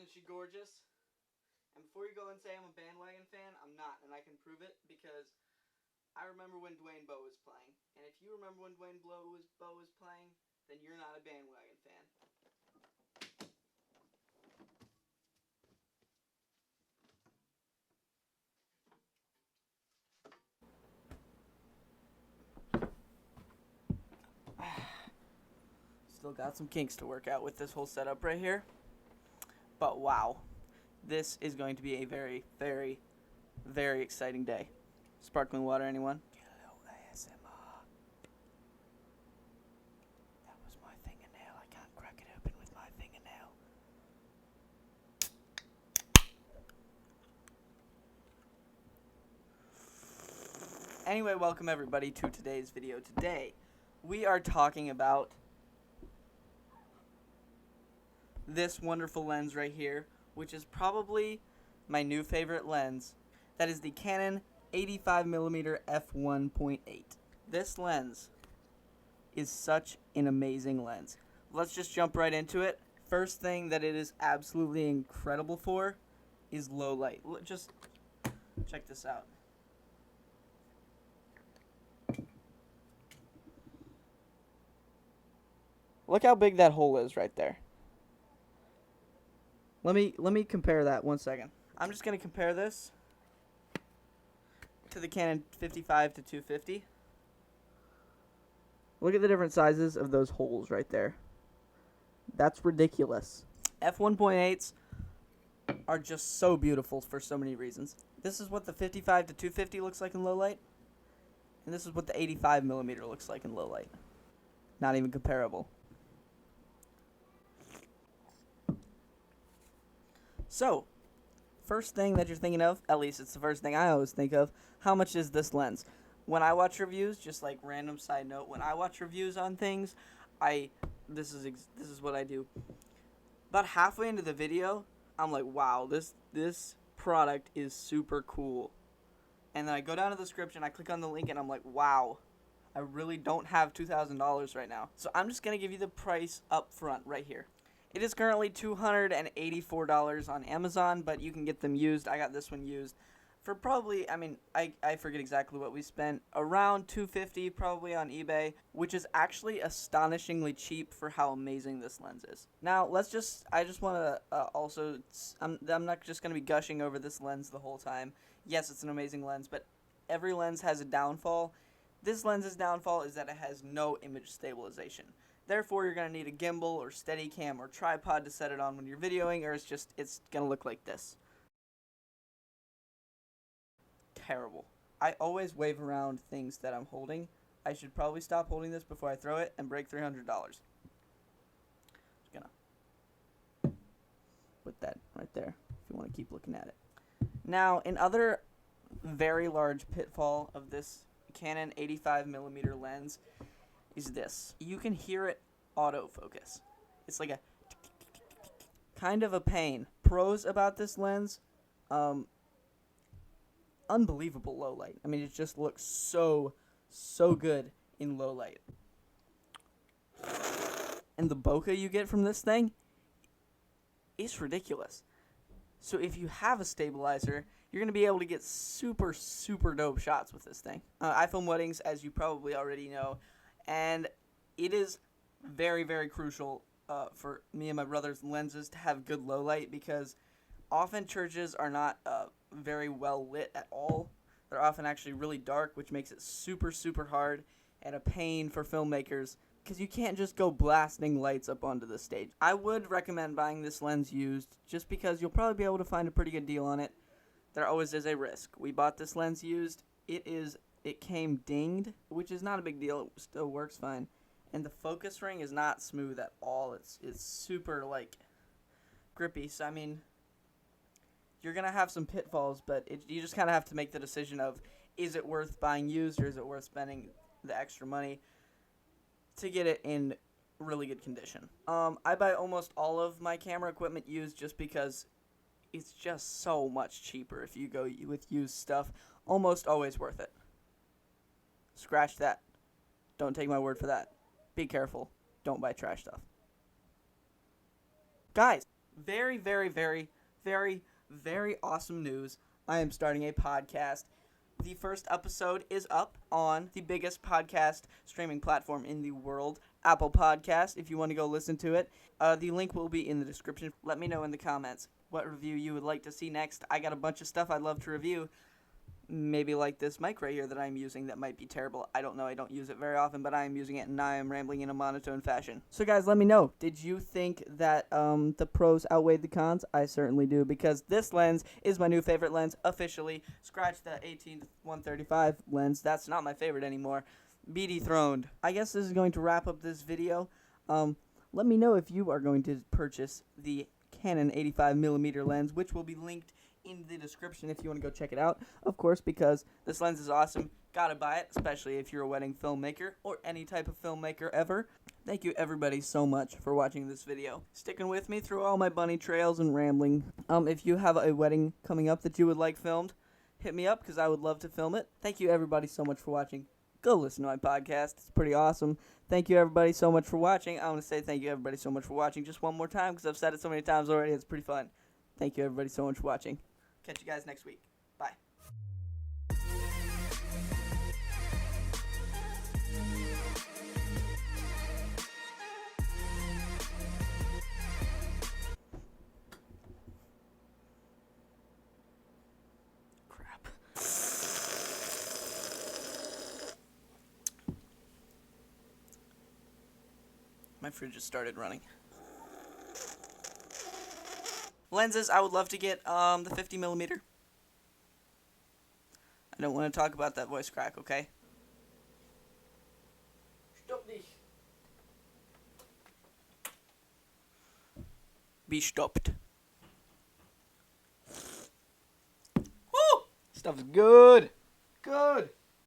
isn't she gorgeous? And before you go and say I'm a bandwagon fan, I'm not, and I can prove it because I remember when Dwayne Bowe was playing. And if you remember when Dwayne Bowe was playing, then you're not a bandwagon fan. Still got some kinks to work out with this whole setup right here. But wow, this is going to be a very, very, very exciting day. Sparkling water, anyone? Get a little ASMR. That was my fingernail. I can't crack it open with my fingernail. Anyway, welcome everybody to today's video. Today, we are talking about this wonderful lens right here, which is probably my new favorite lens. That is the Canon 85mm f1.8. This lens is such an amazing lens. Let's just jump right into it. First thing that it is absolutely incredible for is low light. Just check this out. Look how big that hole is right there. Let me compare that 1 second. I'm just gonna compare this to the Canon 55 to 250. Look at the different sizes of those holes right there. That's ridiculous. F1.8s are just so beautiful for so many reasons. This is what the 55 to 250 looks like in low light, and this is what the 85mm looks like in low light. Not even comparable. So, first thing that you're thinking of, at least it's the first thing I always think of, how much is this lens? When I watch reviews, just like random side note, when I watch reviews on things, this is what I do. About halfway into the video, I'm like, wow, this product is super cool. And then I go down to the description, I click on the link, and I'm like, wow, I really don't have $2,000 right now. So I'm just going to give you the price up front right here. It is currently $284 on Amazon, but you can get them used. I got this one used for probably, I forget exactly what we spent, around $250 probably on eBay, which is actually astonishingly cheap for how amazing this lens is. Now, I just want to also, I'm not just going to be gushing over this lens the whole time. Yes, it's an amazing lens, but every lens has a downfall. This lens's downfall is that it has no image stabilization. Therefore, you're going to need a gimbal or Steadicam or tripod to set it on when you're videoing, or it's going to look like this. Terrible. I always wave around things that I'm holding. I should probably stop holding this before I throw it and break $300. Just going to put that right there if you want to keep looking at it. Now, another very large pitfall of this Canon 85mm lens is this. You can hear it autofocus. It's like a kind of a pain. Pros about this lens, unbelievable low light. I mean, it just looks so good in low light. And the bokeh you get from this thing is ridiculous. So if you have a stabilizer, you're going to be able to get super dope shots with this thing. I film weddings, as you probably already know, and it is very crucial for me and my brother's lenses to have good low light, because often churches are not very well lit at all. They're often actually really dark, which makes it super hard and a pain for filmmakers, because you can't just go blasting lights up onto the stage. I would recommend buying this lens used, just because you'll probably be able to find a pretty good deal on it. There always is a risk. We bought this lens used. It came dinged, which is not a big deal. It still works fine. And the focus ring is not smooth at all. It's super, grippy. So, I mean, you're going to have some pitfalls, but you just kind of have to make the decision of, is it worth buying used, or is it worth spending the extra money to get it in really good condition? I buy almost all of my camera equipment used just because it's just so much cheaper if you go with used stuff. Almost always worth it. Scratch that. Don't take my word for that. Be careful. Don't buy trash stuff. Guys, very, very, very, very, very awesome news. I am starting a podcast. The first episode is up on the biggest podcast streaming platform in the world, Apple Podcast, if you want to go listen to it. The link will be in the description. Let me know in the comments what review you would like to see next. I got a bunch of stuff I'd love to review. Maybe like this mic right here that I'm using that might be terrible. I don't know. I don't use it very often, but I am using it, and I am rambling in a monotone fashion. So, guys, let me know. Did you think that the pros outweighed the cons? I certainly do, because this lens is my new favorite lens, officially. Scratch the 18-135 lens. That's not my favorite anymore. Be dethroned. I guess this is going to wrap up this video. Let me know if you are going to purchase the Canon 85mm lens, which will be linked in the description if you want to go check it out, of course, because this lens is awesome. Gotta buy it, especially if you're a wedding filmmaker or any type of filmmaker ever. Thank you everybody so much for watching this video, sticking with me through all my bunny trails and rambling. If you have a wedding coming up that you would like filmed, hit me up because I would love to film it. Thank you everybody so much for watching. Go listen to my podcast. It's pretty awesome. Thank you everybody so much for watching. I want to say thank you everybody so much for watching just one more time because I've said it so many times already. It's pretty fun. Thank you everybody so much for watching. Catch you guys next week. Bye. Crap. My fridge just started running. Lenses, I would love to get the 50mm. I don't want to talk about that voice crack, okay? Stop this. Be stopped. Woo! Stuff's good. Good.